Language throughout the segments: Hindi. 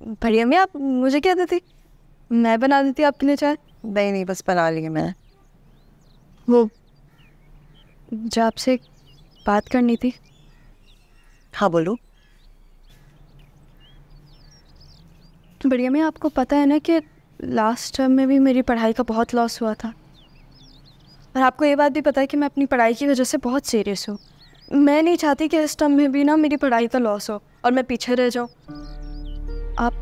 बढ़िया मैं आप मुझे क्या देती, मैं बना देती आपके लिए चाय। नहीं नहीं बस बना ली मैं। वो जो आपसे बात करनी थी। हाँ बोलो। बढ़िया मैं आपको पता है ना कि लास्ट टर्म में भी मेरी पढ़ाई का बहुत लॉस हुआ था, और आपको ये बात भी पता है कि मैं अपनी पढ़ाई की वजह से बहुत सीरियस हूँ। मैं नहीं चाहती कि इस टर्म में भी ना मेरी पढ़ाई का लॉस हो और मैं पीछे रह जाऊँ। आप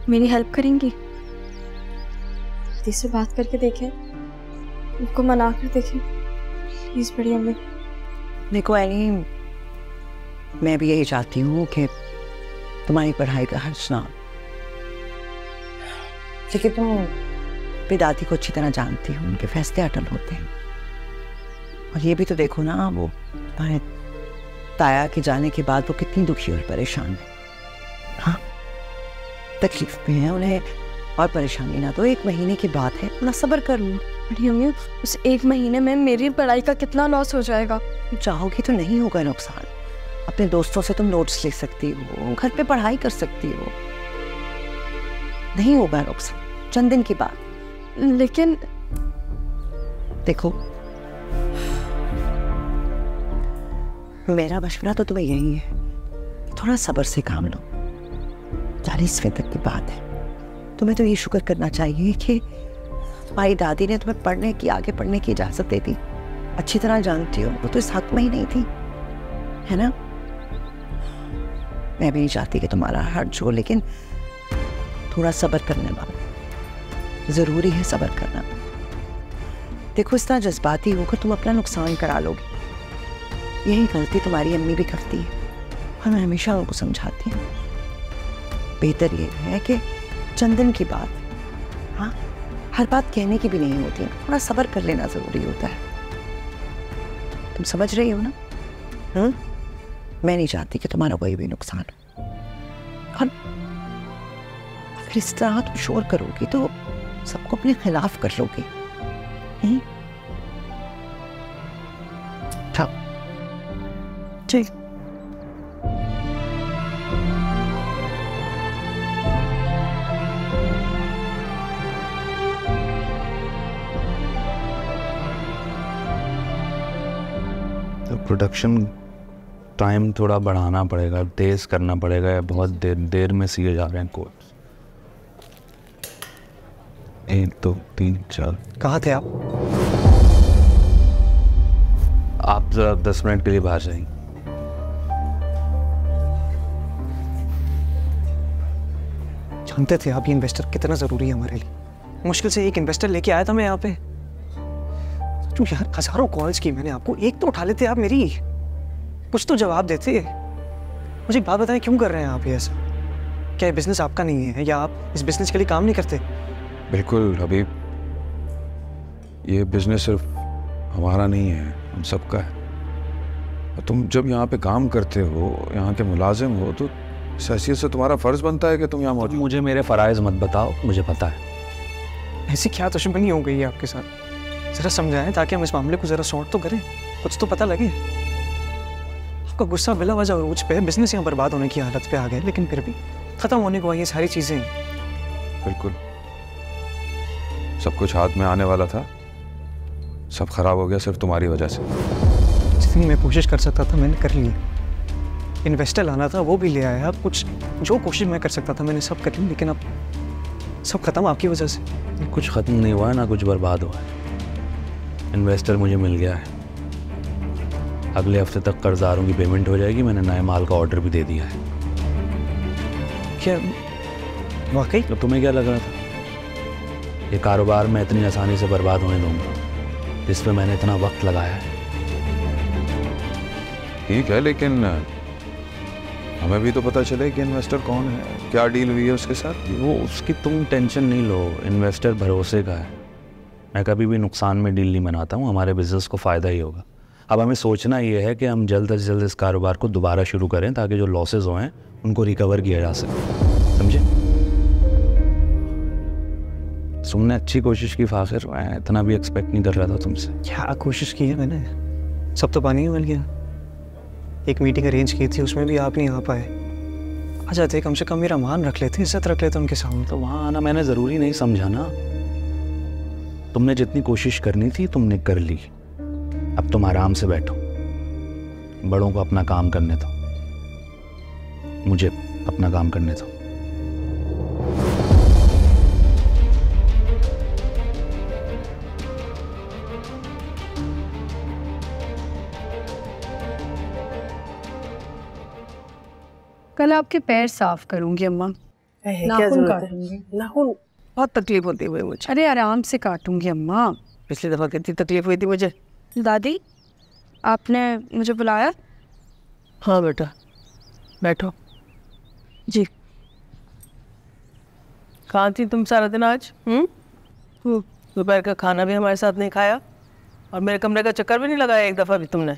मेरी हेल्प करेंगी? से बात करके देखें, उनको मना कर देखें प्लीज। बढ़िया में देखो एनी, मैं भी यही चाहती हूँ कि तुम्हारी पढ़ाई का हर्ज ना, लेकिन तुम अपनी दादी को अच्छी तरह जानती हो, उनके फैसले अटल होते हैं। और ये भी तो देखो ना, वो तुम्हारे ताया के जाने के बाद वो कितनी दुखी और परेशान है। हाँ तकलीफ में है उन्हें, और परेशानी ना तो 1 महीने की बात है, थोड़ा सब्र कर लो। बढ़िया अम्मी उस 1 महीने में मेरी पढ़ाई का कितना लॉस हो जाएगा? तुम चाहोगी तो नहीं होगा नुकसान। अपने दोस्तों से तुम नोट्स ले सकती हो, घर पे पढ़ाई कर सकती हो, नहीं होगा नुकसान, चंद दिन की बात। लेकिन देखो मेरा मशवरा तो तुम्हें यही है, थोड़ा सब्र से काम लो। 40वें तक की बात है, तुम्हें तो ये शुक्र करना चाहिए कि तुम्हारी दादी ने तुम्हें पढ़ने की, आगे पढ़ने की इजाजत दे दी। अच्छी तरह जानती हो वो तो इस हक में ही नहीं थी, है ना। मैं भी नहीं चाहती कि तुम्हारा हर्ज हो, लेकिन थोड़ा सब्र करने वाला जरूरी है, सब्र करना। देखो इस तरह जज्बाती होकर तुम अपना नुकसान करा लोगी, यही गलती तुम्हारी अम्मी भी करती है और मैं हमेशा उनको समझाती हूँ। बेहतर ये है कि चंद दिन की बात, हाँ हर बात कहने की भी नहीं होती, थोड़ा सब्र कर लेना जरूरी होता है। तुम समझ रही हो ना? मैं नहीं चाहती कि तुम्हारा कोई भी नुकसान हो, और अगर इस तरह तुम शोर करोगी तो सबको अपने खिलाफ कर लोगे। ठीक तो प्रोडक्शन टाइम थोड़ा बढ़ाना पड़ेगा, तेज करना पड़ेगा। बहुत देर में सीए जा रहे हैं कोड। 1 2 3 4। कहाँ थे आप? आप जरा 10 मिनट के लिए बाहर जाएंगे। जानते थे आप ये इन्वेस्टर कितना जरूरी है हमारे लिए। मुश्किल से एक इन्वेस्टर लेके आया था मैं यहाँ पे। जो यार हजारों कॉल्स की मैंने आपको, एक तो उठा लेते आप मेरी, कुछ तो जवाब देते। मुझे एक बात बताएं, क्यों कर रहे हैं आप ये ऐसा? क्या ये बिजनेस आपका नहीं है, या आप इस बिजनेस के लिए काम नहीं करते? बिल्कुल हबीब, ये बिजनेस सिर्फ हमारा नहीं है, हम सबका है। तुम जब यहाँ पे काम करते हो, यहाँ के मुलाजिम हो, तो इस हैसियत से तुम्हारा फर्ज बनता है कि तुम यहाँ मौजूद। मुझे मेरे फ़राइज़ मत बताओ, मुझे पता है। ऐसी क्या दुश्मनी हो गई है आपके साथ? जरा समझाएं ताकि हम इस मामले को जरा सॉर्ट तो करें, कुछ तो पता लगे। आपका गुस्सा बिला वजह उरूज पे है, बिजनेस यहाँ बर्बाद होने की हालत पे आ गए, लेकिन फिर भी खत्म होने को ये सारी चीजें। बिल्कुल सब कुछ हाथ में आने वाला था, सब खराब हो गया सिर्फ तुम्हारी वजह से। जितनी मैं कोशिश कर सकता था मैंने कर ली, इन्वेस्टर लाना था वो भी ले आया, कुछ जो कोशिश मैं कर सकता था मैंने सब कर ली, लेकिन अब सब खत्म आपकी वजह से। कुछ ख़त्म नहीं हुआ है ना कुछ बर्बाद हुआ है। इन्वेस्टर मुझे मिल गया है, अगले हफ्ते तक कर्जदारों की पेमेंट हो जाएगी। मैंने नए माल का ऑर्डर भी दे दिया है। क्या वाकई? तो तुम्हें क्या लग रहा था ये कारोबार मैं इतनी आसानी से बर्बाद होने दूंगा, जिस पे मैंने इतना वक्त लगाया है? ठीक है, लेकिन हमें भी तो पता चले कि इन्वेस्टर कौन है, क्या डील हुई है उसके साथ। वो उसकी तुम टेंशन नहीं लो, इन्वेस्टर भरोसे का है। मैं कभी भी नुकसान में डील नहीं बनाता हूँ, हमारे बिजनेस को फ़ायदा ही होगा। अब हमें सोचना ये है कि हम जल्द से जल्द इस कारोबार को दोबारा शुरू करें, ताकि जो लॉसेज हुए हैं उनको रिकवर किया जा सके। समझे? तुमने अच्छी कोशिश की फ़ाखिर, मैं इतना भी एक्सपेक्ट नहीं कर रहा था तुमसे। क्या कोशिश की है मैंने? सब तो पानी में मिल गया। एक मीटिंग अरेंज की थी, उसमें भी आप नहीं आ पाए। आ जाते, कम से कम मेरा मान रख लेते, इज्जत रख लेते उनके सामने। तो वहाँ आना मैंने ज़रूरी नहीं समझा ना। तुमने जितनी कोशिश करनी थी तुमने कर ली, अब तुम आराम से बैठो, बड़ों को अपना काम करने दो, मुझे अपना काम करने दो। कल आपके पैर साफ करूंगी अम्मा। नाखून काटूंगी। नाखून बहुत तकलीफ होती है मुझे। अरे आराम से काटूंगी अम्मा। पिछली दफ़ा कितनी तकलीफ हुई थी मुझे। दादी आपने मुझे बुलाया? हाँ बेटा बैठो। जी। कहाँ थी तुम सारा दिन आज? दोपहर का खाना भी हमारे साथ नहीं खाया और मेरे कमरे का चक्कर भी नहीं लगाया एक दफ़ा भी तुमने।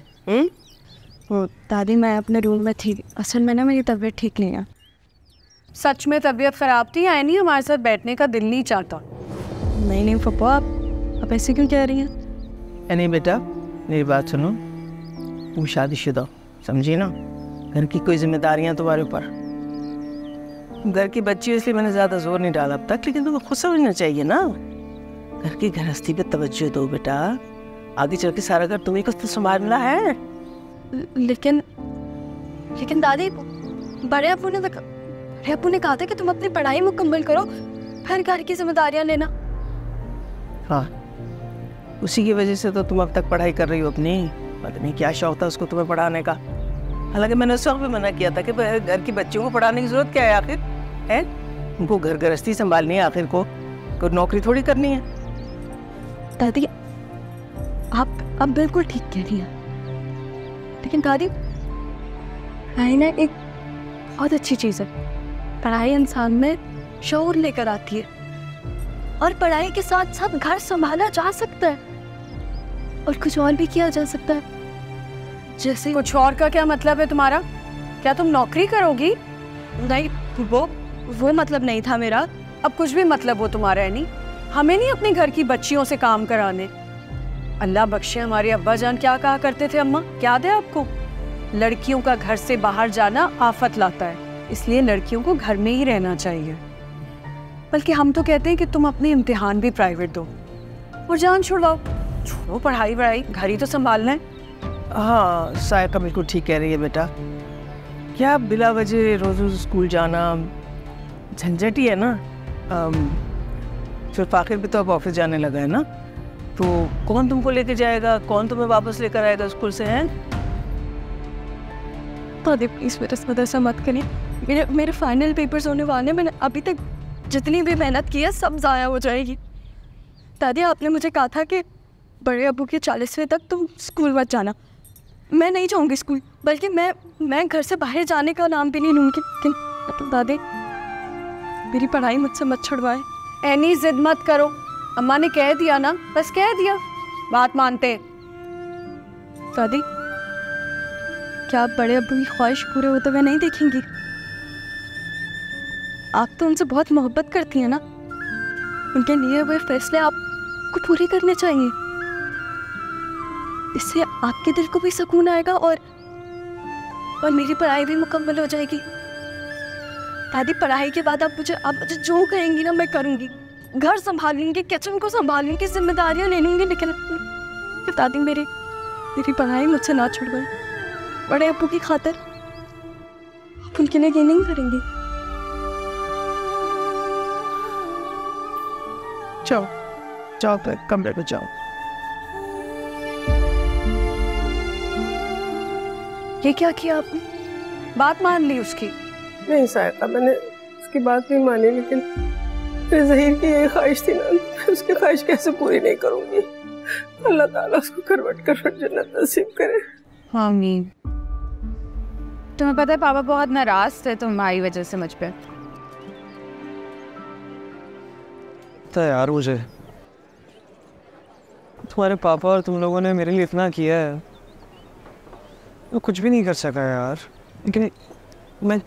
वो दादी मैं अपने रूम में थी, असल में ना मेरी तबीयत ठीक नहीं है। सच में तबीयत ख़राब थी? आए नहीं, हमारे साथ बैठने का दिल नहीं चाहता। नहीं पप्पा, आप ऐसे क्यों कह रही हैं? नहीं बेटा मेरी बात सुनो, तुम शादीशुदा समझी ना, घर की कोई जिम्मेदारियां तुम्हारे ऊपर, घर की बच्ची हो इसलिए मैंने ज़्यादा जोर नहीं डाला अब तक, लेकिन तुम्हें खुद समझना चाहिए ना, घर की गृहस्थी पे तवज्जो दो बेटा, आगे चल के सारा घर तुम्हें को तो संभालना है। लेकिन दादी बड़े अप्पू ने कहा था कि तुम अपनी पढ़ाई मुकम्मल करो फिर घर की जिम्मेदारियां लेना। हाँ उसी की वजह से तो तुम अब तक पढ़ाई कर रही हो अपनी, पता नहीं क्या शौक था उसको तुम्हें पढ़ाने का। हालांकि मैंने उस वक्त भी मना किया था कि घर की बच्चियों को पढ़ाने की जरूरत क्या है, आखिर है उनको घर गृहस्थी संभालनी है, आखिर को कोई नौकरी थोड़ी करनी है। दादी आप बिल्कुल ठीक कह रही हैं, लेकिन दादी पढ़ाई ना एक बहुत अच्छी चीज़ है। पढ़ाई इंसान में शऊर लेकर आती है और पढ़ाई के साथ साथ घर संभाला जा सकता है और कुछ और भी किया जा सकता है। जैसे कुछ और का क्या मतलब है तुम्हारा? क्या तुम नौकरी करोगी? नहीं वो मतलब नहीं था मेरा। अब कुछ भी मतलब हो तुम्हारा है नहीं, हमें नहीं अपने घर की बच्चियों से काम कराने। अल्लाह बख्शे हमारे अब्बा जान क्या कहा करते थे, अम्मा याद है आपको? लड़कियों का घर से बाहर जाना आफत लाता है, इसलिए लड़कियों को घर में ही रहना चाहिए। बल्कि हम तो कहते हैं कि तुम अपने इम्तिहान भी प्राइवेट दो और जान छुड़वाओ, छोड़ो पढ़ाई वढ़ाई, घर ही तो संभालना है। हाँ सायका बिल्कुल ठीक कह रही है बेटा, क्या बिला वजह रोज रोज स्कूल जाना झंझट ही है ना। फिर फाखिर भी तो अब ऑफिस जाने लगा है ना, तो कौन तुमको लेके जाएगा, कौन तुम्हें वापस लेकर आएगा स्कूल से? हैं दादी प्लीज मेरे साथ ऐसा मत करिए, मेरे फाइनल पेपर्स होने वाले, मैंने अभी तक जितनी भी मेहनत की है सब ज़ाया हो जाएगी। दादी आपने मुझे कहा था कि बड़े अब्बू के 40वें तक तुम स्कूल मत जाना। मैं नहीं जाऊंगी स्कूल, बल्कि मैं घर से बाहर जाने का नाम भी नहीं लूँगी। लेकिन दादी मेरी पढ़ाई मुझसे मत छुड़वाए। ऐनी जिद मत करो, अम्मा ने कह दिया ना, बस कह दिया, बात मानते। दादी क्या आप बड़े अब्बू की ख्वाहिश पूरे होते हुए नहीं देखेंगी? आप तो उनसे बहुत मोहब्बत करती हैं ना, उनके लिए हुए फैसले आपको पूरे करने चाहिए। इससे आपके दिल को भी सुकून आएगा और मेरी पढ़ाई भी मुकम्मल हो जाएगी। दादी पढ़ाई के बाद आप मुझे जो कहेंगी ना मैं करूँगी, घर संभालूंगी, किचन को संभालूंगी, जिम्मेदारियाँ ले लूँगी, लेकिन दादी मेरी पढ़ाई मुझसे ना छुड़वाएं। बड़े अब्बू की खातिर आप उनके लिए ये नहीं करेंगी? जाओ जाओ तो कमरे पे जाओ। ये क्या किया आपने? बात मान ली उसकी? नहीं सायका मैंने उसकी बात नहीं मानी, लेकिन मेरे ज़हीर की ये ख्वाहिश थी ना, मैं उसकी ख्वाहिश कैसे पूरी नहीं करूंगी। अल्लाह ताला उसको करवट करवट जन्नत नसीब करे। आमीन। तुम्हें पता है पापा बहुत नाराज थे तुम्हारी वजह से मुझ पे। पता है यार मुझे, तुम्हारे पापा और तुम लोगों ने मेरे लिए इतना किया है, मैं कुछ भी नहीं कर सका यार, लेकिन मैं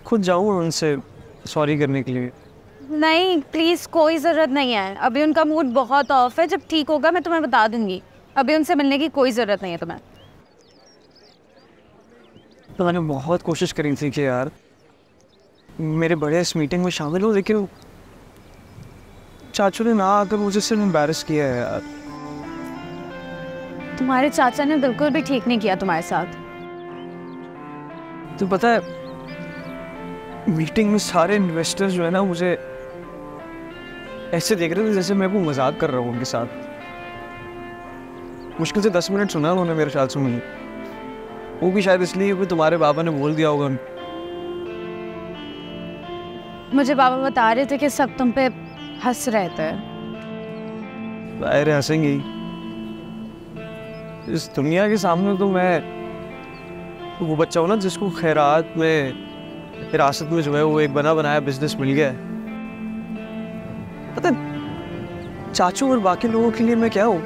खुद जाऊँ उनसे सॉरी करने के लिए। नहीं प्लीज़ कोई ज़रूरत नहीं है, अभी उनका मूड बहुत ऑफ है, जब ठीक होगा मैं तुम्हें बता दूंगी। अभी उनसे मिलने की कोई ज़रूरत नहीं है तुम्हें। तो मैंने बहुत कोशिश करी थी कि यार मेरे बड़े इस मीटिंग में शामिल हो, लेकिन चाचू ने ना आकर मुझे सिर्फ एम्बैरस किया है यार। तुम्हारे चाचा ने बिल्कुल भी ठीक नहीं किया तुम्हारे साथ। तो पता है, मीटिंग में सारे इन्वेस्टर्स जो है ना मुझे ऐसे देख रहे थे जैसे मैं वो मजाक कर रहा हूँ उनके साथ। मुश्किल से 10 मिनट सुना उन्होंने मेरे ख्याल से मुझे, वो भी शायद इसलिए कि तुम्हारे बाबा ने बोल दिया होगा। मुझे बाबा बता रहे थे कि सब तुम पे हंस रहे थे। अरे हंसेंगे ही, इस दुनिया के सामने तो मैं वो बच्चा हूँ ना जिसको खैरात में हिरासत में जो है वो एक बना बनाया बिजनेस मिल गया है। पता चाचू और बाकी लोगों के लिए मैं क्या हूँ?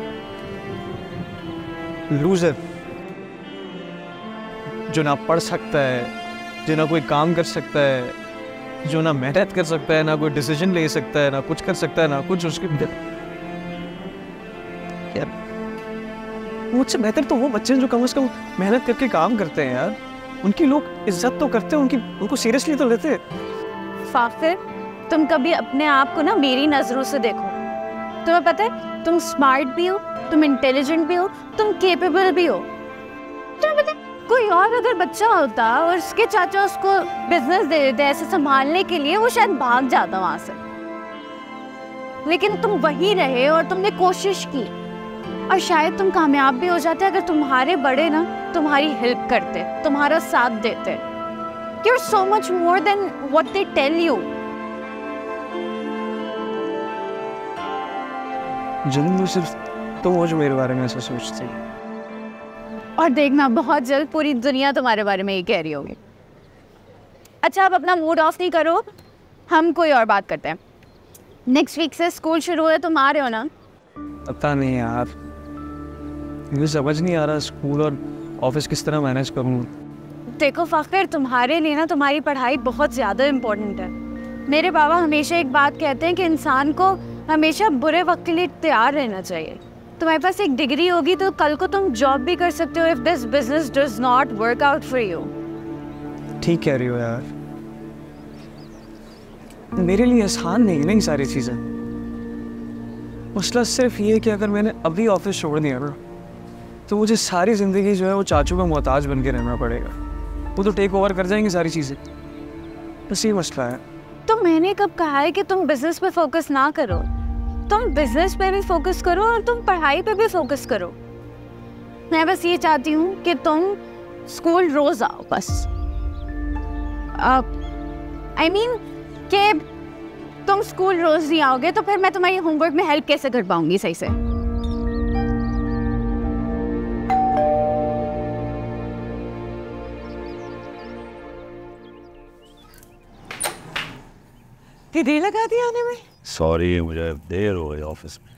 लूजर, जो ना पढ़ सकता है, जो ना कोई काम कर सकता है, जो ना मेहनत कर सकता है, ना कोई डिसीजन ले सकता है, ना कुछ कर सकता है, ना कुछ उसके यार मुझसे बेहतर तो वो बच्चे जो कम से कम मेहनत करके काम करते हैं यार। उनकी लोग इज्जत तो करते हैं, उनको सीरियसली तो लेते हैं। फाखिर, तुम कभी अपने आप को ना मेरी नजरों से देखो। तुम्हें पता है तुम स्मार्ट भी हो, तुम इंटेलिजेंट भी हो, तुम केपेबल भी हो। तुम्हें पता है कोई और अगर बच्चा होता और उसके चाचा उसको बिजनेस दे देते ऐसे संभालने के लिए, वो शायद भाग जाता वहां से। लेकिन तुम वही रहे और तुमने कोशिश की, और शायद तुम कामयाब भी हो जाते अगर तुम्हारे बड़े ना तुम्हारी हेल्प करते, तुम्हारा साथ देते। You're so much more than what they tell you. जन्म सिर्फ तुम हो जो मेरे बारे में ऐसा सोचती है। और देखना बहुत जल्द पूरी दुनिया तुम्हारे बारे में ये कह रही होगी। अच्छा, अब अपना मूड ऑफ नहीं करो, हम कोई और बात करते हैं। नेक्स्ट वीक से स्कूल शुरू है, तुम आ रहे हो ना? पता नहीं यार, मुझे समझ नहीं आ रहा स्कूल और ऑफिस किस तरह मैनेज करूँ। देखो फाखिर, तुम्हारे लिए ना तुम्हारी पढ़ाई बहुत ज़्यादा इम्पोर्टेंट है। मेरे बाबा हमेशा एक बात कहते हैं कि इंसान को हमेशा बुरे वक्त के लिए तैयार रहना चाहिए। तुम्हारे पास एक डिग्री होगी तो कल को तुम जॉब भी कर सकते हो if this business does not work out for you. ठीक कह रही हो यार, मेरे लिए आसान नहीं है ना ये सारी चीज़ें। मसला सिर्फ ये है कि अगर मैंने अभी ऑफिस छोड़ दिया ना तो मुझे सारी ज़िंदगी जो है वो चाचू का मोहताज बन के रहना पड़ेगा। वो तो टेक ओवर कर जाएंगे सारी चीज़ें, बस ये मसला है। तो मैंने कब कहा है कि तुम बिजनेस पे फोकस ना करो? तुम बिजनेस पे भी फोकस करो और तुम पढ़ाई पे भी फोकस करो। मैं बस ये चाहती हूँ कि तुम स्कूल रोज आओ बस। I mean कि तुम स्कूल रोज नहीं आओगे तो फिर मैं तुम्हारी होमवर्क में हेल्प कैसे कर पाऊंगी सही से? देर लगा दी आने में। सॉरी, मुझे देर हो गई ऑफिस में।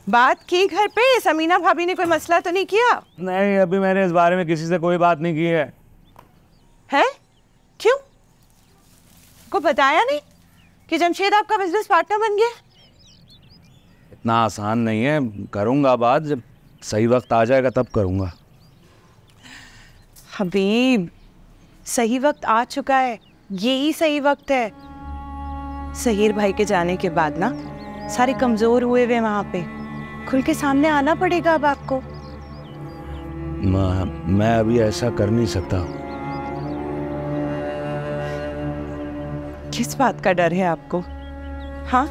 बात की घर पे? समीना भाभी ने कोई मसला तो नहीं किया? नहीं, अभी मैंने इस बारे में किसी से कोई बात नहीं की है। हैं? क्यों? को बताया नहीं कि जमशेद आपका बिजनेस पार्टनर बन गया? इतना आसान नहीं है, करूँगा बात, जब सही वक्त आ जाएगा तब करूँगा। हबीब, सही वक्त आ चुका है, यही सही वक्त है। सहीर भाई के जाने के बाद ना सारे कमजोर हुए हुए वहां पे, खुल के सामने आना पड़ेगा अब आपको। मैं अभी ऐसा कर नहीं सकता। किस बात का डर है आपको? हाँ,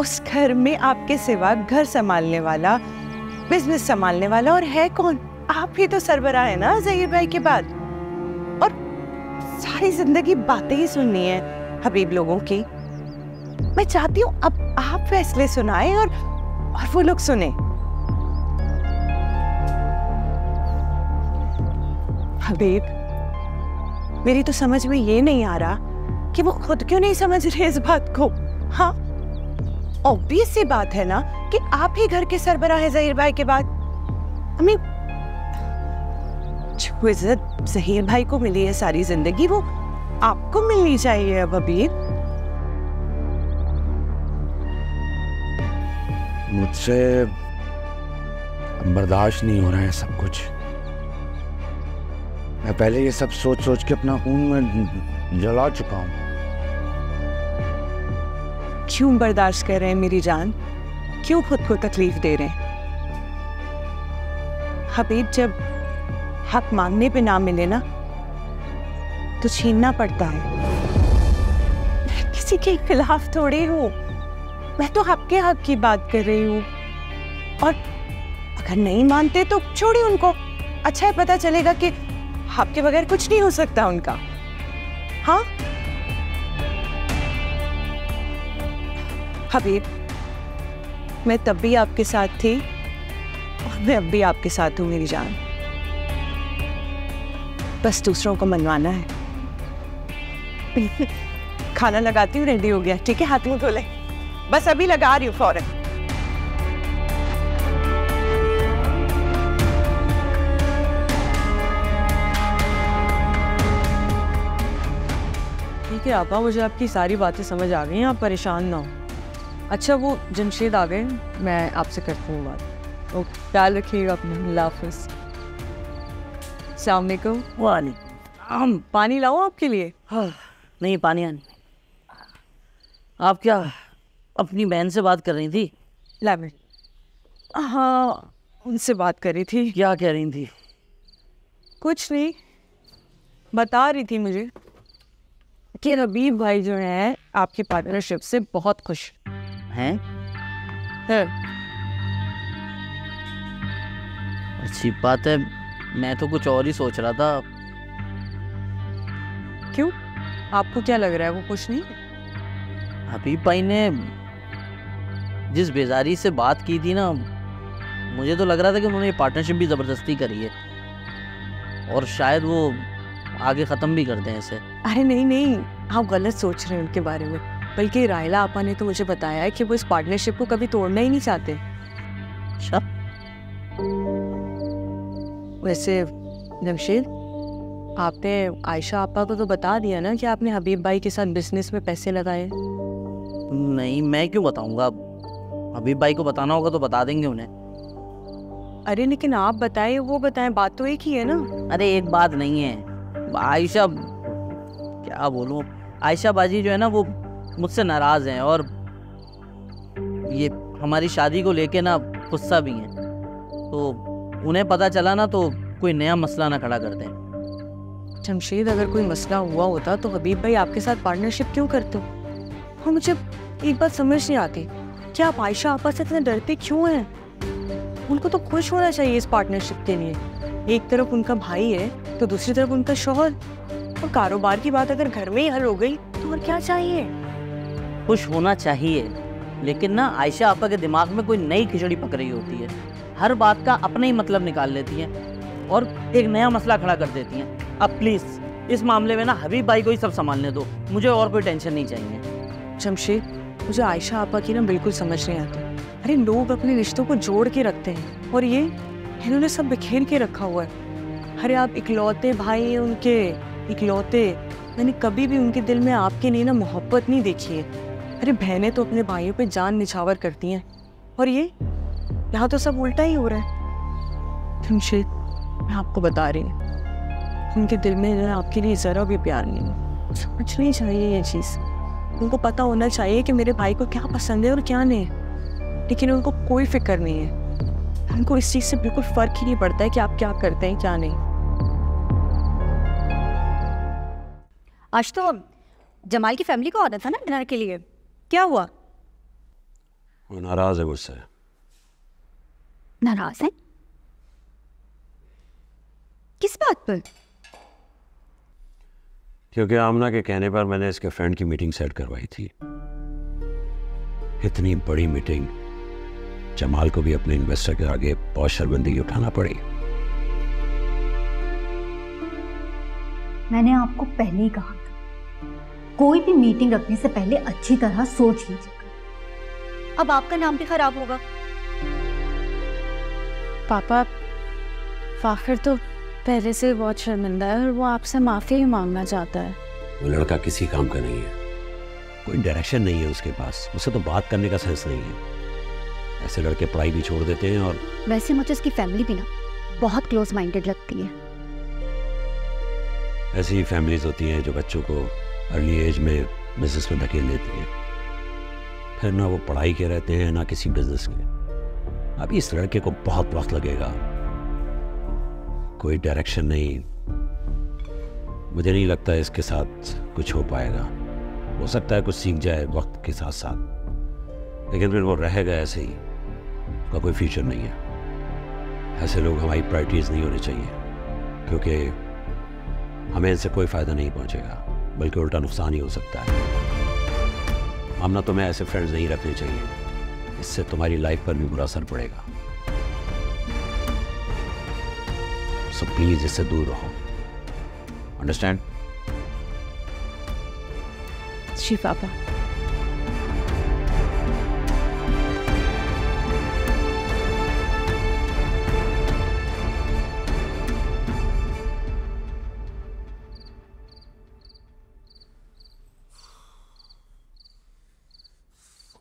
उस घर में आपके सिवा घर संभालने वाला, बिजनेस संभालने वाला और है कौन? आप ही तो सरबराह है ना ज़हीर भाई के बाद। और सारी जिंदगी बातें ही सुननी है हबीब लोगों की। मैं चाहती हूँ अब आप फैसले सुनाएं और वो लोग सुने। हबीब, मेरी तो समझ में ये नहीं आ रहा कि वो खुद क्यों नहीं समझ रहे इस बात को। हाँ, ऑब्वियस सी बात है ना कि आप ही घर के सरबराह हैं ज़हीर भाई के बाद। I mean, जो इज्जत ज़हीर भाई को मिली है सारी जिंदगी, वो आपको मिलनी चाहिए अब हबीब। मुझसे बर्दाश्त नहीं हो रहा है सब कुछ। मैं पहले ये सब सोच सोच के अपना खून में जला चुका हूँ। क्यों बर्दाश्त कर रहे हैं मेरी जान? क्यों खुद को तकलीफ दे रहे हैं? हबीब, जब हक मांगने पे ना मिले ना तो छीनना पड़ता है। मैं किसी के खिलाफ थोड़ी हूँ, मैं तो आपके हक की बात कर रही हूँ। और अगर नहीं मानते तो छोड़िए उनको। अच्छा है, पता चलेगा कि आपके बगैर कुछ नहीं हो सकता उनका। हाँ हबीब, मैं तब भी आपके साथ थी और मैं अब भी आपके साथ हूँ मेरी जान। बस दूसरों को मनवाना है। खाना लगाती हूँ, रेडी हो गया। ठीक है, हाथ मुंह धो ले। बस अभी लगा रही हूँ फौरन। ठीक है आपा, मुझे आपकी सारी बातें समझ आ गई हैं, आप परेशान ना हो। अच्छा, वो जमशेद आ गए, मैं आपसे करती हूँ बात। ओके, ख्याल रखिएगा अपना। अल्लाह हाफ़िज़। अस्सलाम वालेकुम। वालेकुम। पानी लाऊं आपके लिए? हाँ, नहीं पानी आनी। आप क्या अपनी बहन से बात कर रही थी? ला मैं। हाँ, उनसे बात कर रही थी। क्या कह रही थी? कुछ नहीं, बता रही थी मुझे कि रबीब भाई जो हैं आपकी पार्टनरशिप से बहुत खुश हैं। है। अच्छी बात है, मैं तो कुछ और ही सोच रहा था। क्यों, आपको क्या लग रहा है वो खुश नहीं? हबीब भाई ने जिस बेजारी से बात की थी ना, मुझे तो लग रहा था कि उन्होंने ये पार्टनरशिप भी ज़बरदस्ती करी है और शायद वो आगे ख़त्म भी कर दें इसे। अरे नहीं नहीं, आप गलत सोच रहे हैं उनके बारे में। बल्कि रायला आपा ने तो मुझे बताया है कि वो इस पार्टनरशिप को कभी तोड़ना ही नहीं चाहते। अच्छा, वैसे जमशेद, आपने आयशा आपा को तो बता दिया ना कि आपने हबीब भाई के साथ बिजनेस में पैसे लगाए? नहीं, मैं क्यों बताऊंगा? हबीब भाई को बताना होगा तो बता देंगे उन्हें। अरे लेकिन आप बताएं वो बताएं, बात तो एक ही है ना। अरे एक बात नहीं है, आयशा, क्या बोलूं, आयशा बाजी जो है ना वो मुझसे नाराज़ हैं और ये हमारी शादी को लेके ना गुस्सा भी हैं। तो उन्हें पता चला ना तो कोई नया मसला ना खड़ा कर दें। जमशेद, अगर कोई मसला हुआ होता तो हबीब भाई आपके साथ पार्टनरशिप क्यों करते? और मुझे एक बात समझ नहीं आती कि आप आयशा आपा से इतने डरते क्यों हैं? उनको तो खुश होना चाहिए इस पार्टनरशिप के लिए। एक तरफ उनका भाई है तो दूसरी तरफ उनका शौहर, और कारोबार की बात अगर घर में ही हल हो गई तो और क्या चाहिए? खुश होना चाहिए, लेकिन ना आयशा आपा के दिमाग में कोई नई खिचड़ी पक रही होती है। हर बात का अपना ही मतलब निकाल लेती हैं और एक नया मसला खड़ा कर देती हैं। अब प्लीज़ इस मामले में ना हबीब भाई को ही सब संभालने दो, मुझे और कोई टेंशन नहीं चाहिए। जमशेद, मुझे आयशा आपा की ना बिल्कुल समझ नहीं आती। अरे लोग अपने रिश्तों को जोड़ के रखते हैं और ये इन्होंने सब बिखेर के रखा हुआ है। अरे आप इकलौते भाई हैं उनके, इकलौते। मैंने कभी भी उनके दिल में आपके लिए ना मोहब्बत नहीं देखी है। अरे बहनें तो अपने भाइयों पे जान निछावर करती हैं और ये यहाँ तो सब उल्टा ही हो रहा है। जमशेद, मैं आपको बता रही हूँ, उनके दिल में आपके लिए ज़रा भी प्यार नहीं है। समझनी चाहिए ये चीज़। उनको पता होना चाहिए कि मेरे भाई को क्या पसंद है और क्या नहीं, लेकिन उनको कोई फिक्र नहीं है। उनको इस चीज़ से बिल्कुल फ़र्क ही नहीं पड़ता है कि आप क्या करते हैं क्या नहीं। आज तो जमाल की फैमिली को आना था ना डिनर के लिए, क्या हुआ? वो नाराज़ है मुझसे। नाराज़ है? किस बात पर? क्योंकि आमना के कहने पर मैंने इसके फ्रेंड की मीटिंग सेट करवाई थी। इतनी बड़ी मीटिंग, जमाल को भी अपने इन्वेस्टर के आगे बहुत शर्मिंदगी उठाना पड़ी। मैंने आपको पहले ही कहा था, कोई भी मीटिंग रखने से पहले अच्छी तरह सोच लीजिएगा। अब आपका नाम भी खराब होगा। पापा, फाखिर तो पहले से बहुत शर्मिंदा है और वो आपसे माफ़ी ही मांगना चाहता है। वो लड़का किसी काम का नहीं है, कोई डायरेक्शन नहीं है उसके पास, उसे तो बात करने का सेंस नहीं है। ऐसे लड़के पढ़ाई भी छोड़ देते हैं। और वैसे मुझे उसकी फैमिली भी ना बहुत क्लोज माइंडेड लगती है। ऐसी ही फैमिलीज होती हैं जो बच्चों को अर्ली एज में बिजनेस में धकेल देती हैं। फिर ना वो पढ़ाई के रहते हैं ना किसी बिजनेस के। अभी इस लड़के को बहुत वक्त लगेगा, कोई डायरेक्शन नहीं। मुझे नहीं लगता इसके साथ कुछ हो पाएगा। हो सकता है कुछ सीख जाए वक्त के साथ साथ, लेकिन फिर वो रहेगा ऐसे ही, उसका कोई फ्यूचर नहीं है। ऐसे लोग हमारी प्रायोरिटीज नहीं होने चाहिए, क्योंकि हमें इनसे कोई फ़ायदा नहीं पहुंचेगा, बल्कि उल्टा नुकसान ही हो सकता है। आमना, तुम्हें ऐसे फ्रेंड्स नहीं रखने चाहिए, इससे तुम्हारी लाइफ पर भी बुरा असर पड़ेगा। सो प्लीज इससे दूर रहो, अंडरस्टैंड? जी पापा।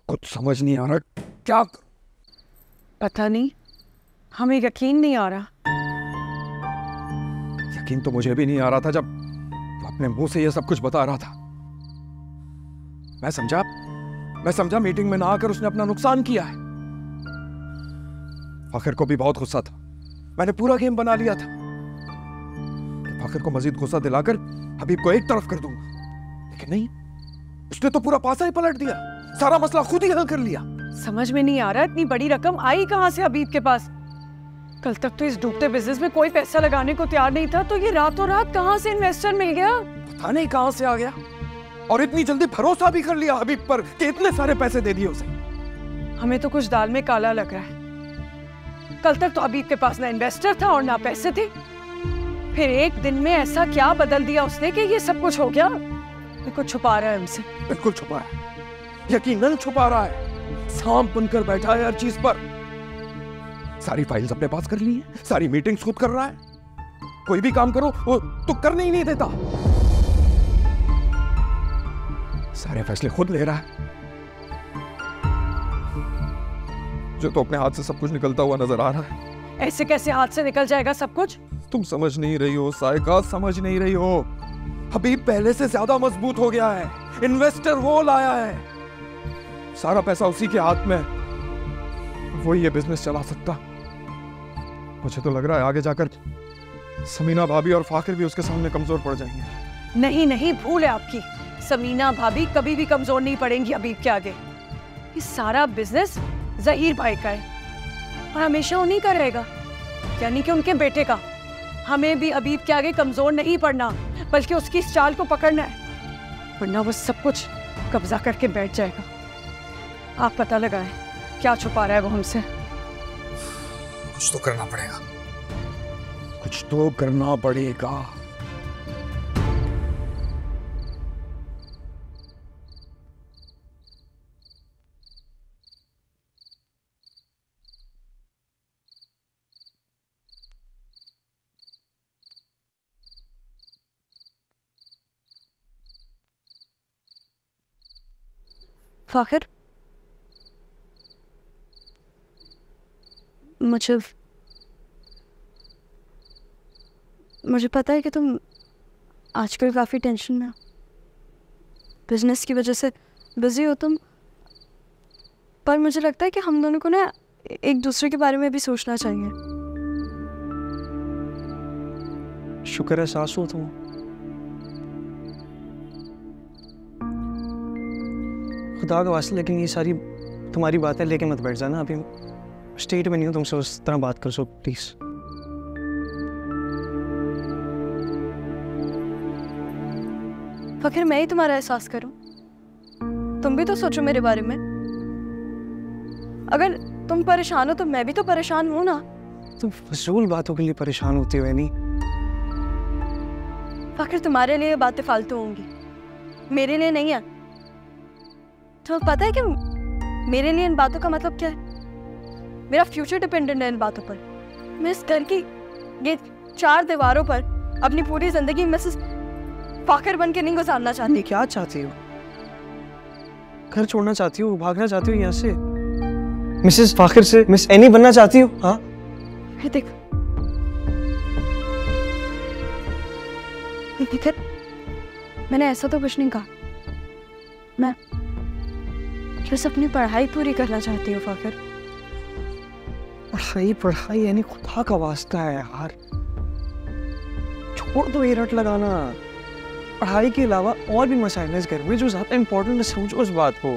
कुछ समझ नहीं आ रहा क्या। पता नहीं, हमें यकीन नहीं आ रहा। यकीन तो मुझे भी नहीं आ रहा था जब वो अपने मुंह से ये सब कुछ बता रहा था। मैं समझा मीटिंग में ना आकर उसने अपना नुकसान किया है। फाखिर को भी बहुत गुस्सा था। मैंने पूरा गेम बना लिया था कि फाखिर को मजीद गुस्सा दिलाकर हबीब को एक तरफ कर दूंगा, लेकिन नहीं, उसने तो पूरा पासा ही पलट दिया, सारा मसला खुद ही हल कर लिया। समझ में नहीं आ रहा इतनी बड़ी रकम आई कहां से हबीब के पास। कल तक तो इस डूबते बिजनेस में कोई पैसा लगाने को तैयार नहीं था, तो ये रातों रात कहां से इन्वेस्टर मिल गया? पता नहीं कहां से आ गया, और इतनी जल्दी भरोसा भी कर लिया हबीब पर कि इतने सारे पैसे दे दिए उसे। हमें तो कुछ दाल में काला लग रहा है। कल तक तो हबीब के पास ना इन्वेस्टर था और ना पैसे थे, फिर एक दिन में ऐसा क्या बदल दिया उसने कि ये सब कुछ हो गया? कुछ छुपा रहा है हमसे। बिल्कुल छुपा है, यकीनन छुपा रहा है। सांप बनकर बैठा है हर चीज पर। सारी फाइल्स अपने पास कर ली है, सारी मीटिंग्स खुद कर रहा है। कोई भी काम करो वो तो करने ही नहीं देता, सारे फैसले खुद ले रहा है। जो तो अपने हाथ से सब कुछ निकलता हुआ नजर आ रहा है। ऐसे कैसे हाथ से निकल जाएगा सब कुछ? तुम समझ नहीं रही हो सायका, समझ नहीं रही हो। हबीब पहले से ज्यादा मजबूत हो गया है, इन्वेस्टर वो लाया है, सारा पैसा उसी के हाथ में, वो ये बिजनेस चला सकता। मुझे तो लग रहा है आगे जाकर समीना भाभी और फाकिर भी उसके सामने कमजोर पड़ जाएंगे। नहीं नहीं, भूल है आपकी। समीना भाभी कभी भी कमजोर नहीं पड़ेंगी हबीब के आगे। ये सारा बिजनेस जहीर भाई का है और हमेशा उन्हीं का रहेगा, यानी कि उनके बेटे का। हमें भी हबीब के आगे कमजोर नहीं पड़ना, बल्कि उसकी इस चाल को पकड़ना है, वरना वो सब कुछ कब्जा करके बैठ जाएगा। आप पता लगाएं क्या छुपा रहा है वो हमसे। कुछ तो करना पड़ेगा, कुछ तो करना पड़ेगा। फाखिर, मुझे पता है कि तुम आजकल काफ़ी टेंशन में हो, बिजनेस की वजह से बिजी हो तुम, पर मुझे लगता है कि हम दोनों को ना एक दूसरे के बारे में भी सोचना चाहिए। शुक्र है सासू तुम। खुदा का वास्ता, लेकिन ये सारी तुम्हारी बातें लेके मत बैठ जाना। अभी स्टेट में नहीं हूँ तुमसे उस तरह बात कर सो, प्लीज। फकीर, मैं ही तुम्हारा एहसास करूं? तुम भी तो सोचो मेरे बारे में। अगर तुम परेशान हो तो मैं भी तो परेशान हूं ना। तुम फजूल बातों के लिए परेशान होती हो नहीं। फकीर, तुम्हारे लिए ये बातें फालतू होंगी, मेरे लिए नहीं है। तो पता है कि मेरे लिए इन बातों का मतलब क्या है? मेरा फ्यूचर डिपेंडेंट है इन बातों पर। मैं इस घर की ये 4 दीवारों पर अपनी पूरी जिंदगी मिसेस फाखिर बन के नहीं गुजारना चाहती। क्या चाहती हो? घर छोड़ना चाहती हो, भागना चाहती हो यहाँ से, मिसेस फाखिर से मिस एनी बनना चाहती हो? हाँ देख फिकर, मैंने ऐसा तो कुछ नहीं कहा। मैं कि बस अपनी पढ़ाई पूरी करना चाहती हूँ फाखर। पढ़ाई पढ़ाई यानी खुदा का वास्ता है यार, छोड़ दो ये रट लगाना। पढ़ाई के अलावा और भी मसाइल हैं इस घर में जो ज्यादा इंपॉर्टेंट है, समझो उस बात को।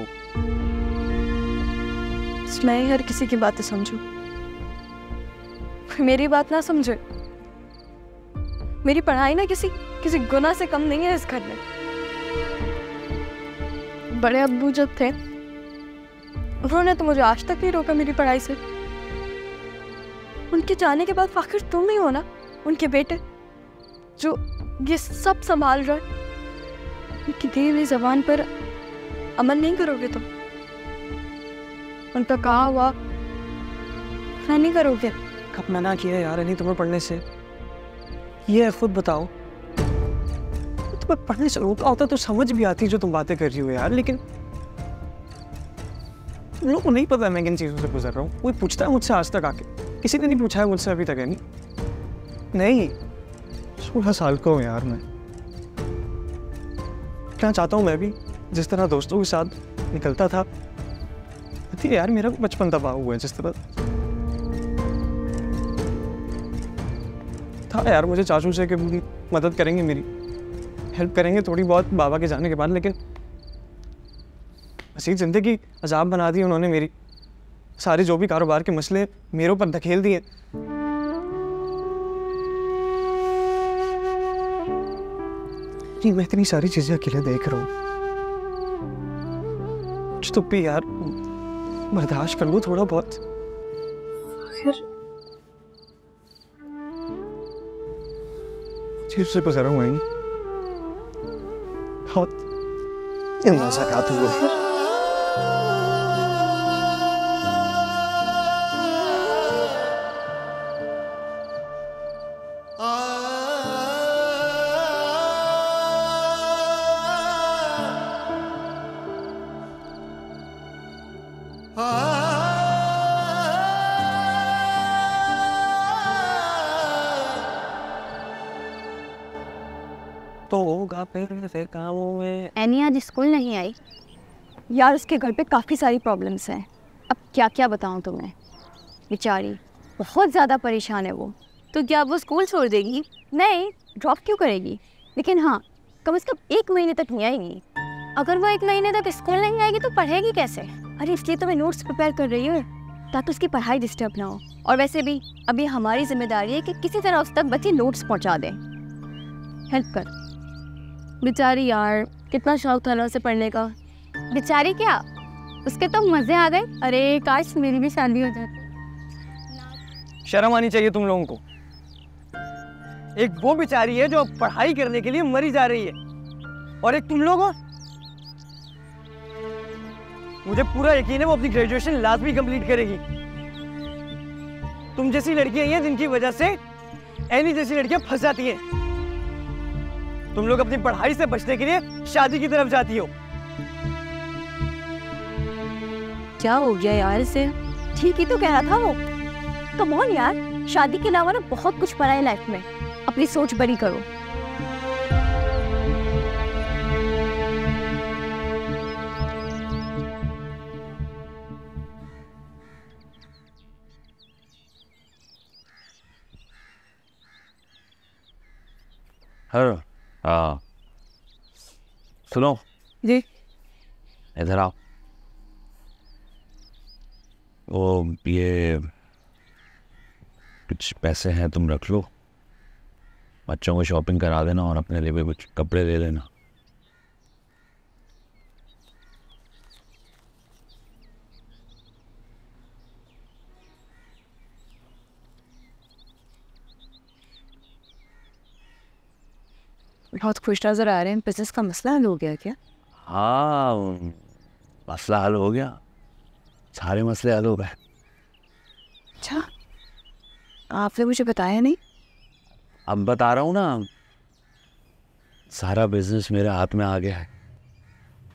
मैं हर किसी की बातें समझूं, मेरी बात ना समझे। मेरी पढ़ाई ना किसी गुनाह से कम नहीं है इस घर में। बड़े अब्बू जब थे उन्होंने तो मुझे आज तक नहीं रोका मेरी पढ़ाई से। उनके जाने के बाद फाखिर तुम ही हो ना उनके बेटे जो ये सब संभाल रहा है। उनकी दी हुई जबान पर अमल नहीं करोगे तुम? उनका कहा हुआ नहीं करोगे? कब मना किया यार नहीं तुम्हें पढ़ने से? ये खुद बताओ, तुम्हें पढ़ने से रोका होता तो समझ भी आती जो तुम बातें कर रही हो यार। लेकिन तुम लोगों को नहीं पता मैं किन चीज़ों से गुजर रहा हूँ। कोई पूछता है मुझसे आज तक आके? किसी ने नहीं पूछा है मुझसे अभी तक। है नहीं 16 साल का हूँ यार मैं। क्या चाहता हूँ मैं भी जिस तरह दोस्तों के साथ निकलता था यार, मेरा बचपन तबाह हुआ है जिस तरह था यार। मुझे चाचू से कि मदद करेंगे, मेरी हेल्प करेंगे थोड़ी बहुत बाबा के जाने के बाद, लेकिन मसीह जिंदगी अजाब बना दी उन्होंने मेरी। सारे जो भी कारोबार के मसले मेरे ऊपर धकेल दिए। मैं इतनी सारी चीजें अकेले देख रहा हूँ, कुछ तो भी यार बर्दाश्त कर लो थोड़ा बहुत। चीज से गुजरा हुआ बहुत नजाकत हुआ। तो होगा फिर से कामों में। एनी आज स्कूल नहीं आई यार, उसके घर पे काफ़ी सारी प्रॉब्लम्स हैं। अब क्या क्या बताऊं तुम्हें, बेचारी बहुत ज़्यादा परेशान है वो। तो क्या वो स्कूल छोड़ देगी? नहीं, ड्रॉप क्यों करेगी? लेकिन हाँ, कम से कम 1 महीने तक नहीं आएगी। अगर वो 1 महीने तक स्कूल नहीं आएगी तो पढ़ेगी कैसे? अरे इसलिए तो मैं नोट्स प्रिपेयर कर रही हूँ ताकि उसकी पढ़ाई डिस्टर्ब ना हो। और वैसे भी अभी हमारी जिम्मेदारी है कि किसी तरह उस तक बच्चे नोट्स पहुँचा दें। हेल्प कर बेचारी यार, कितना शौक था ना उसे पढ़ने का। बेचारी क्या, उसके तो मज़े आ गए। अरे काश मेरी भी शादी हो जाती। शर्म आनी चाहिए तुम लोगों को। एक वो बेचारी है जो पढ़ाई करने के लिए मरी जा रही है, और एक तुम लोग हो। मुझे पूरा यकीन है वो अपनी ग्रेजुएशन लाजमी कंप्लीट करेगी। तुम जैसी लड़कियां हैं जिनकी वजह से एनी जैसी लड़कियां फंस जाती हैं। तुम लोग अपनी पढ़ाई से बचने के लिए शादी की तरफ जाती हो। क्या हो गया यार इसे? ठीक ही तो कह रहा था वो। कम ऑन यार, शादी के अलावा ना बहुत कुछ पड़ा है लाइफ में। अपनी सोच बड़ी करो। हाँ सुनो जी, इधर आओ। वो ये कुछ पैसे हैं, तुम रख लो। बच्चों को शॉपिंग करा देना और अपने लिए भी कुछ कपड़े दे देना। बहुत खुश नजर आ रहे हैं। बिजनेस का मसला हल हो गया क्या? हाँ, मसला हल हो गया, सारे मसले हल हो गए। अच्छा, आपने मुझे बताया नहीं? अब बता रहा हूँ ना, सारा बिजनेस मेरे हाथ में आ गया है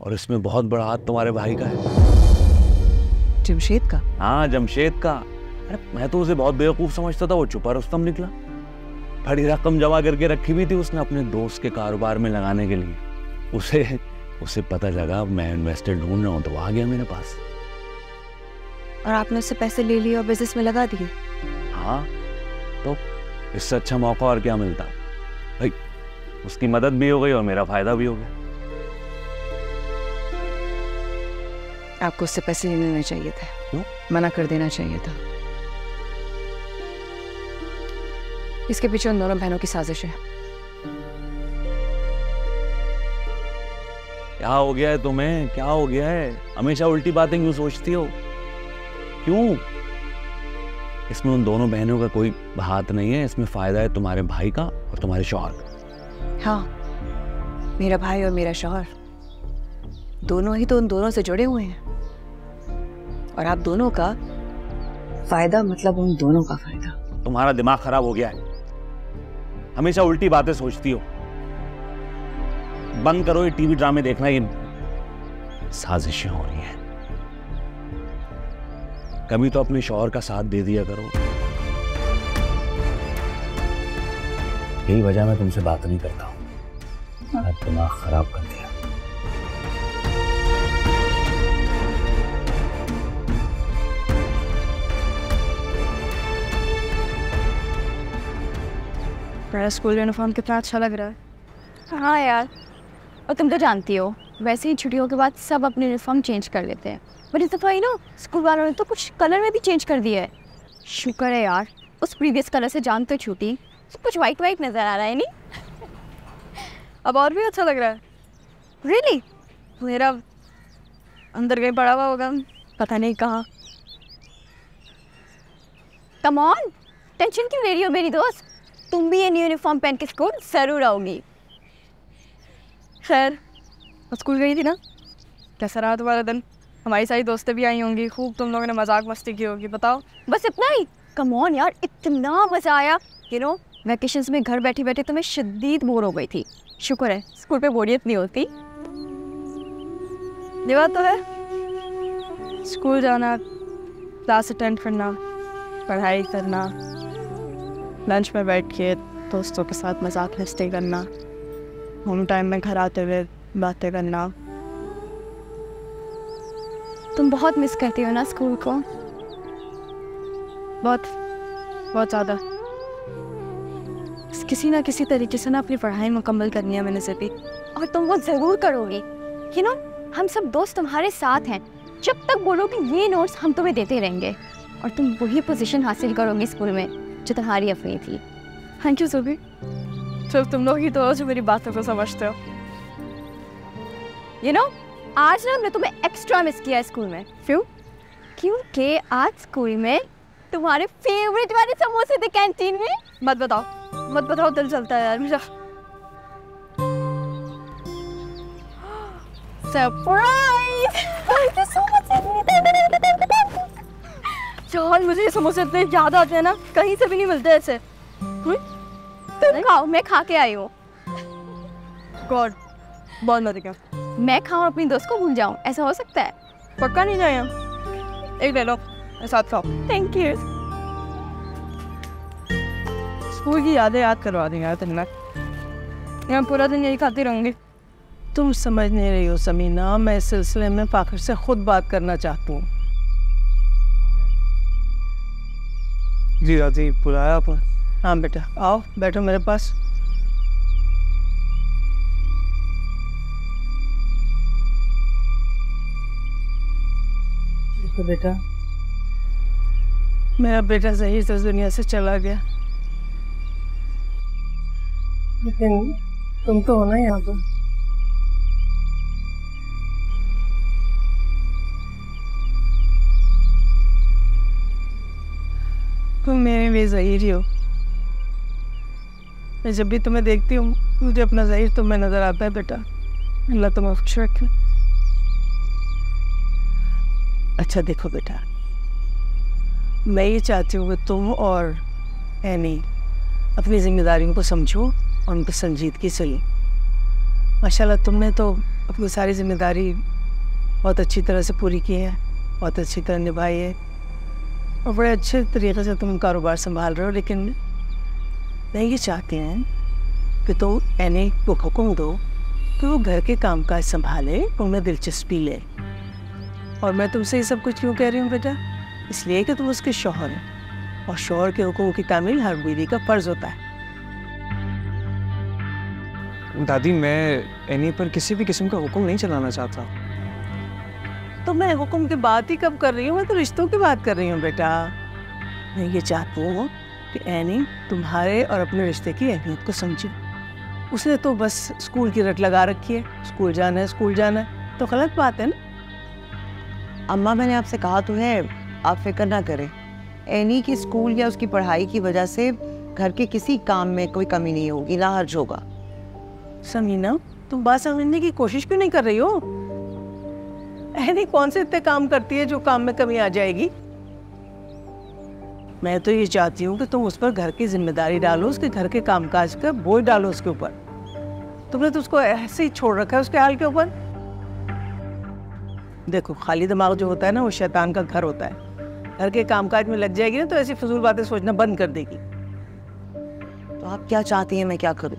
और इसमें बहुत बड़ा हाथ तुम्हारे भाई का है। जमशेद का? हाँ, जमशेद का। अरे मैं तो उसे बहुत बेवकूफ़ समझता था, वो छुपा रुस्तम निकला। बड़ी रकम जमा करके रखी हुई थी उसने अपने दोस्त के कारोबार में लगाने के लिए। उसे उसे पता लगा मैं इन्वेस्टर ढूंढ रहा हूँ तो वो आ गया मेरे पास। और आपने उससे पैसे ले लिए और बिजनेस में लगा दिए? हाँ, तो इससे अच्छा मौका और क्या मिलता भाई। उसकी मदद भी हो गई और मेरा फायदा भी हो गया। आपको उससे पैसे नहीं लेने चाहिए थे। क्यों? मना कर देना चाहिए था। इसके पीछे उन दोनों बहनों की साजिश है। क्या हो गया है तुम्हें? क्या हो गया है? हमेशा उल्टी बातें क्यों सोचती हो? क्यों? इसमें उन दोनों बहनों का कोई हाथ नहीं है। इसमें फायदा है तुम्हारे भाई का और तुम्हारे शौहर का। हाँ, मेरा भाई और मेरा शौहर दोनों ही तो उन दोनों से जुड़े हुए हैं। और आप दोनों का फायदा मतलब उन दोनों का फायदा। तुम्हारा दिमाग खराब हो गया है, हमेशा उल्टी बातें सोचती हो। बंद करो ये टीवी ड्रामे देखना, ये साजिशें हो रही हैं। कभी तो अपने शौहर का साथ दे दिया करो। यही वजह मैं तुमसे बात नहीं करता हूं। दिमाग खराब कर दिया। मेरा स्कूल यूनिफॉर्म कितना अच्छा लग रहा है। हाँ यार, और तुम तो जानती हो वैसे ही छुट्टियों के बाद सब अपने यूनिफॉर्म चेंज कर लेते हैं, बट इस दफ़ा स्कूल वालों ने तो कुछ कलर में भी चेंज कर दिया है। शुक्र है यार, उस प्रीवियस कलर से जान तो छूटी। सब कुछ वाइट वाइट नज़र आ रहा है नहीं? अब और भी अच्छा लग रहा है। रियली? मेरा अंदर कहीं पड़ा हुआ होगा, पता नहीं कहाँ। कम ऑन, टेंशन क्यों ले रही हो मेरी दोस्त? तुम भी ये न्यू यूनिफॉर्म पहन के स्कूल जरूर आओगी। खैर, स्कूल गई थी ना, कैसा रहा तुम्हारा दिन? हमारी सारी दोस्तें भी आई होंगी, खूब तुम लोगों ने मजाक मस्ती की होगी। बताओ। बस इतना ही? कम ऑन यार, इतना मज़ा आया। वैकेशंस में घर बैठे बैठे तो मैं शदीद बोर हो गई थी। शुक्र है स्कूल पे बोरियत नहीं होती। ये बात तो है। स्कूल जाना, क्लास अटेंड करना, पढ़ाई करना, लंच में बैठ के दोस्तों के साथ मजाक मस्ती करना, होम टाइम में घर आते हुए बातें करना। तुम बहुत मिस करती हो ना स्कूल को? बहुत बहुत ज़्यादा। किसी ना किसी तरीके से ना अपनी पढ़ाई मुकम्मल करनी है मैंने से भी। और तुम वो ज़रूर करोगी। हम सब दोस्त तुम्हारे साथ हैं। जब तक बोलोगे ये नोट्स हम तुम्हें देते रहेंगे और तुम वही पोजीशन हासिल करोगी स्कूल में जो तुम्हारी अपनी थी। थैंक यू सुबी। सिर्फ तुम लोग ही तो हो जो मेरी बातों को समझते हो। आज ना हमने तुम्हें एक्स्ट्रा मिस किया है स्कूल में। क्यों? क्योंकि आज स्कूल में तुम्हारे फेवरेट वाले समोसे थे कैंटीन में। मत बताओ, दिल चलता है यार मेरा। सरप्राइज! यार मुझे ये समोसे इतने याद आते हैं ना, कहीं से भी नहीं मिलते ऐसे। तुम खाओ, मैं खा के आई हूँ। गॉड, बहुत मजे का। मैं खाऊं और अपनी दोस्त को भूल जाऊं, ऐसा हो सकता है? पक्का नहीं जाए। एक ले लो, साथ खाओ। Thank you. स्कूल की यादें याद करवा देंगे यार तुमने। मैं पूरा दिन यही खाती रहूंगी। तुम समझ नहीं रही हो समीना, मैं इस सिलसिले में फाखर से खुद बात करना चाहती हूँ। जी राजी, बुलाया आपने? हाँ बेटा, आओ बैठो मेरे पास। देखो बेटा, मेरा बेटा ज़हीर से दुनिया से चला गया, लेकिन तुम तो हो ना यहाँ पर। तुम मेरे लिए ज़हीर ही हो। मैं जब भी तुम्हें देखती हूँ मुझे अपना ज़हीर तुम्हें नज़र आता है बेटा। अल्लाह तुम्हें खुश रखे। अच्छा देखो बेटा, मैं ये चाहती हूँ कि तुम और एनी अपनी जिम्मेदारियों को समझो और उनको संजीदगी से लो। माशाल्लाह तुमने तो अपनी सारी जिम्मेदारी बहुत अच्छी तरह से पूरी की है, बहुत अच्छी तरह निभाई है और बड़े अच्छे तरीके से तुम कारोबार संभाल रहे हो। लेकिन मैं ये चाहती हैं कि तुम एनी को हुक्म दो कि वो घर के कामकाज संभाले, उनमें दिलचस्पी ले। और मैं तुमसे ये सब कुछ क्यों कह रही हूँ बेटा? इसलिए कि तुम उसके शौहर हो, और शौहर के हुक्म की तामील हर बीवी का फर्ज होता है। दादी, मैं एनी पर किसी भी किस्म का हुक्म नहीं चलाना चाहता। तो मैं हुक्म की बात ही कब कर रही हूँ, मैं तो रिश्तों की बात कर रही हूँ बेटा। मैं ये चाहती हूँ कि एनी तुम्हारे और अपने रिश्ते की अहमियत को समझे। उसने तो बस स्कूल की रट लगा रखी है, स्कूल जाना है, स्कूल जाना है, तो गलत बात है ना। अम्मा, मैंने आपसे कहा तो है, आप फिक्र ना करें। एनी की स्कूल या उसकी पढ़ाई की वजह से घर के किसी काम में कोई कमी नहीं होगी, ना हर्ज होगा। समीना, तुम बात समझने की कोशिश क्यों नहीं कर रही हो? एनी कौन से इतने काम करती है जो काम में कमी आ जाएगी? मैं तो ये चाहती हूँ कि तुम उस पर घर की जिम्मेदारी डालो, उसके घर के कामकाज का बोझ डालो उसके ऊपर। तुमने तो उसको ऐसे ही छोड़ रखा है उसके हाल के ऊपर। देखो, खाली दिमाग जो होता है ना, वो शैतान का घर होता है। घर के कामकाज में लग जाएगी ना तो ऐसी फजूल बातें सोचना बंद कर देगी। तो आप क्या चाहती हैं मैं क्या करूं?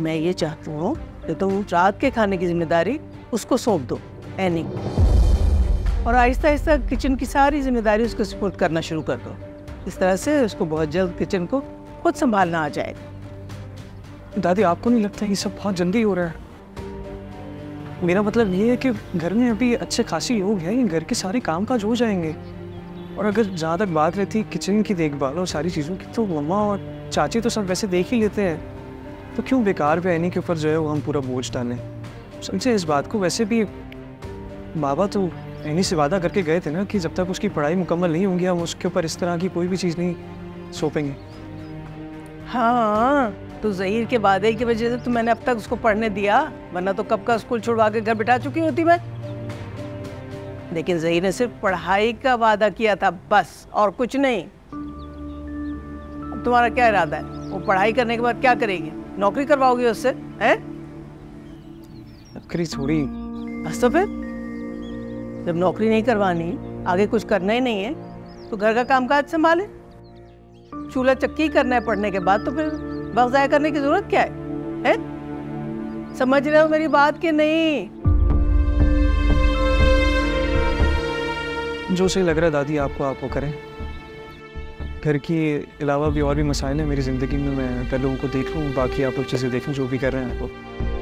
मैं ये चाहती हूँ कि तुम रात के खाने की जिम्मेदारी उसको सौंप दो, एनी, और आहिस्ता आहिस्ता किचन की सारी जिम्मेदारी उसको सपोर्ट करना शुरू कर दो। इस तरह से उसको बहुत जल्द किचन को खुद संभालना आ जाएगा। दादी, आपको नहीं लगता ये सब बहुत जल्दी हो रहा है? मेरा मतलब ये है कि घर में अभी अच्छे खासी लोग हैं, ये घर के सारे काम काज हो जाएंगे। और अगर जहाँ तक बात रहती किचन की देखभाल और सारी चीज़ों की, तो मम्मा और चाची तो सब वैसे देख ही लेते हैं, तो क्यों बेकार पे एनी के ऊपर जो है वो हम पूरा बोझ डालें? समझे इस बात को। वैसे भी बाबा तो एनी से वादा करके गए थे ना कि जब तक उसकी पढ़ाई मुकम्मल नहीं होगी हम उसके ऊपर इस तरह की कोई भी चीज़ नहीं सौंपेंगे। हाँ, तो ज़हीर के वादे की वजह से तो मैंने अब तक उसको पढ़ने दिया, वरना तो कब का स्कूल छुड़वा के घर बिठा चुकी होती मैं। लेकिन ज़हीर ने सिर्फ पढ़ाई का वादा किया था बस, और कुछ नहीं। अब तुम्हारा क्या इरादा है? वो पढ़ाई करने के बाद क्या करेगी? नौकरी करवाओगी उससे? हैं? नौकरी थोड़ी। बस तो फिर जब नौकरी नहीं करवानी, आगे कुछ करना ही नहीं है, तो घर का कामकाज संभाले। चूल्हा चक्की करना है पढ़ने के बाद, तो फिर वक्त ज़ाया करने की जरूरत क्या है? समझ रहे हो मेरी बात कि नहीं? जो सही लग रहा है दादी आपको, आप वो करें। घर के अलावा भी और भी मसाइल हैं मेरी ज़िंदगी में, मैं पहले उनको देख लूँ, बाकी आप लोग चीज़ें देखें जो भी कर रहे हैं आपको।